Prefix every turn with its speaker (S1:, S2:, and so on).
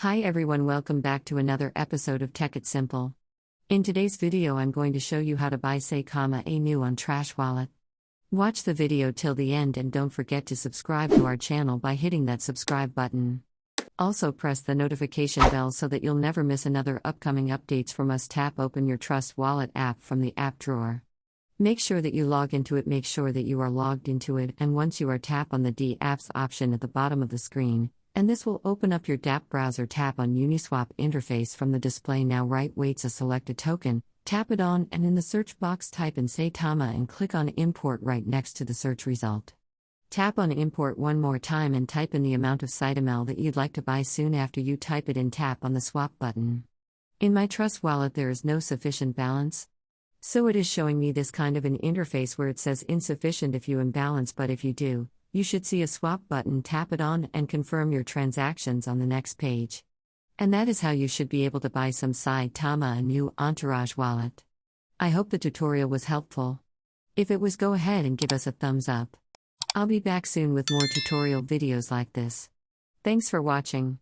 S1: Hi everyone, welcome back to another episode of Tech It Simple. In today's video I'm going to show you how to buy Saitama INU on Trustwallet. Watch the video till the end and don't forget to subscribe to our channel by hitting that subscribe button. Also press the notification bell so that you'll never miss another upcoming updates from us. Tap open your Trustwallet app from the app drawer. Make sure that you log into it, make sure that you are logged into it, and once you are, tap on the D apps option at the bottom of the screen, and this will open up your DApp browser. Tap on Uniswap interface from the display. Now wait to select a token, tap it on, and in the search box type in Saitama and click on import right next to the search result. Tap on import one more time and type in the amount of Saitama that you'd like to buy. Soon after you type it in, tap on the swap button. In my Trustwallet there is no sufficient balance, so it is showing me this kind of an interface where it says insufficient if you imbalance, but if you do, you should see a swap button. Tap it on and confirm your transactions on the next page. And that is how you should be able to buy some Saitama INU on Trustwallet. I hope the tutorial was helpful. If it was, go ahead and give us a thumbs up. I'll be back soon with more tutorial videos like this. Thanks for watching.